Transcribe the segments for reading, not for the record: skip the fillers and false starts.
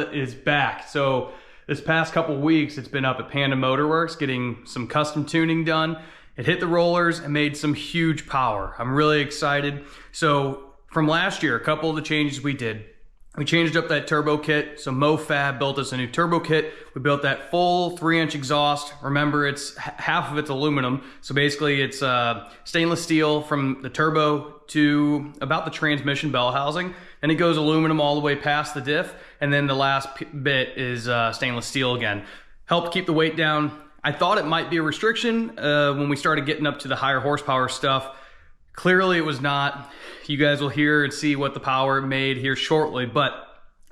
Miata is back. So this past couple weeks, it's been up at Panda Motorworks getting some custom tuning done. It hit the rollers and made some huge power. I'm really excited. So from last year, a couple of the changes we did. We changed up that turbo kit. So MoFab built us a new turbo kit. We built that full 3-inch exhaust. Remember, it's half of it's aluminum. So basically it's stainless steel from the turbo to about the transmission bell housing. And it goes aluminum all the way past the diff. And then the last bit is stainless steel again. Helped keep the weight down. I thought it might be a restriction when we started getting up to the higher horsepower stuff. Clearly it was not. You guys will hear and see what the power made here shortly, but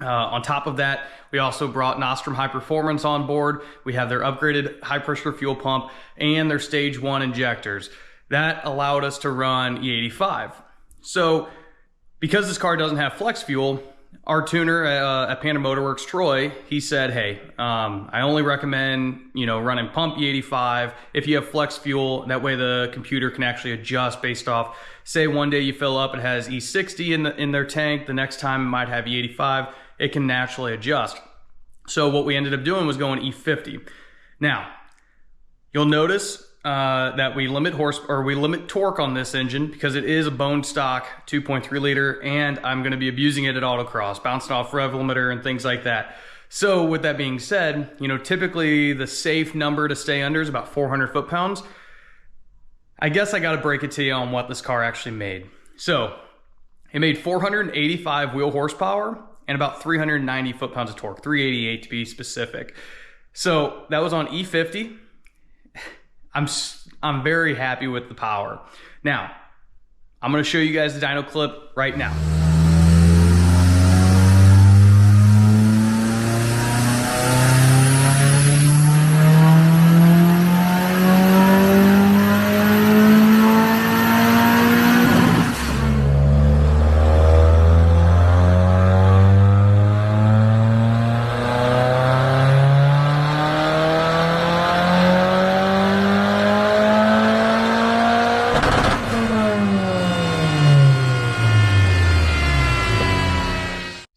on top of that, we also brought Nostrum High Performance on board. We have their upgraded high pressure fuel pump and their stage 1 injectors. That allowed us to run E85. So because this car doesn't have flex fuel, our tuner at Panda Motorworks, Troy, he said, hey, I only recommend, running pump E85 if you have flex fuel. That way the computer can actually adjust based off, say one day you fill up, it has E60 in their tank. The next time it might have E85. It can naturally adjust. So what we ended up doing was going E50. Now, you'll notice that we limit torque on this engine because it is a bone stock 2.3 liter, and I'm going to be abusing it at autocross, bouncing off rev limiter and things like that. So with that being said, typically the safe number to stay under is about 400 foot-pounds. I guess I got to break it to you on what this car actually made. So it made 485 wheel horsepower and about 390 foot-pounds of torque, 388 to be specific. So that was on E50. I'm very happy with the power. Now, I'm going to show you guys the dyno clip right now.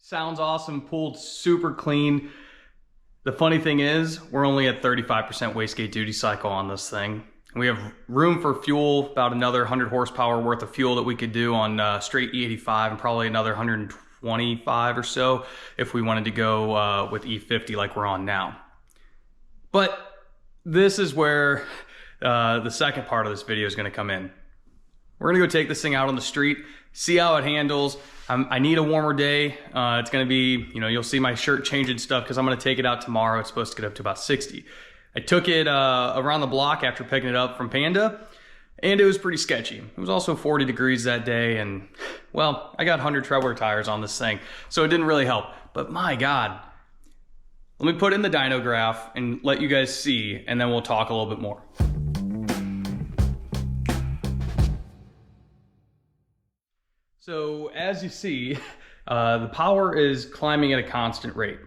Sounds awesome, pulled super clean. The funny thing is, we're only at 35% wastegate duty cycle on this thing. We have room for fuel, about another 100 horsepower worth of fuel that we could do on straight E85, and probably another 125 or so if we wanted to go with E50 like we're on now. But this is where the second part of this video is going to come in. We're gonna go take this thing out on the street, see how it handles. I need a warmer day. It's gonna be, you'll see my shirt changing stuff because I'm gonna take it out tomorrow. It's supposed to get up to about 60. I took it around the block after picking it up from Panda, and it was pretty sketchy. It was also 40 degrees that day, and well, I got 100 tread tires on this thing, so it didn't really help. But my God, let me put in the dyno graph and let you guys see, and then we'll talk a little bit more. So as you see, the power is climbing at a constant rate,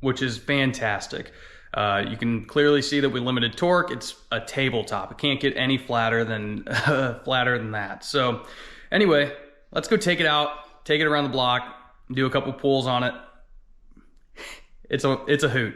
which is fantastic. You can clearly see that we limited torque. It's a tabletop. It can't get any flatter than that. So anyway, let's go take it out, take it around the block, do a couple pulls on it. It's a hoot.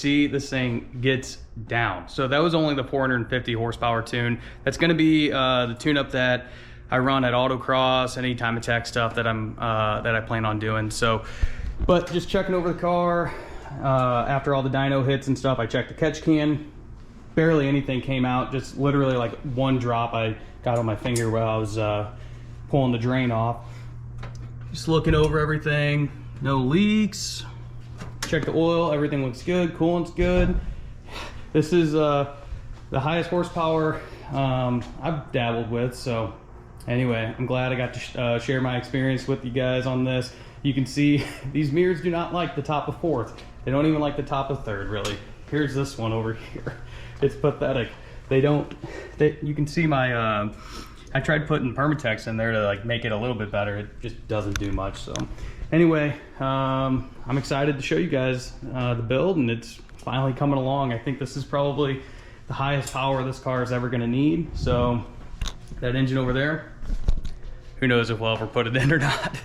see, this thing gets down. So that was only the 450 horsepower tune. That's gonna be the tune-up that I run at autocross, any time attack stuff that I plan on doing. So, but just checking over the car, after all the dyno hits and stuff, I checked the catch can. Barely anything came out, just literally like one drop I got on my finger while I was pulling the drain off. Just looking over everything, no leaks. Check the oil, everything looks good, coolant's good. This is the highest horsepower I've dabbled with, so anyway, I'm glad I got to share my experience with you guys on this. You can see these mirrors do not like the top of fourth. They don't even like the top of third, really. Here's this one over here. It's pathetic. You can see my, I tried putting Permatex in there to like make it a little bit better. It just doesn't do much, so. Anyway, I'm excited to show you guys the build, and it's finally coming along. I think this is probably the highest power this car is ever gonna need. So that engine over there, who knows if we'll ever put it in or not.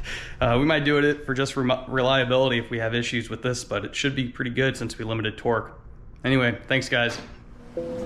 We might do it for just reliability if we have issues with this, but it should be pretty good since we limited torque. Anyway, thanks guys.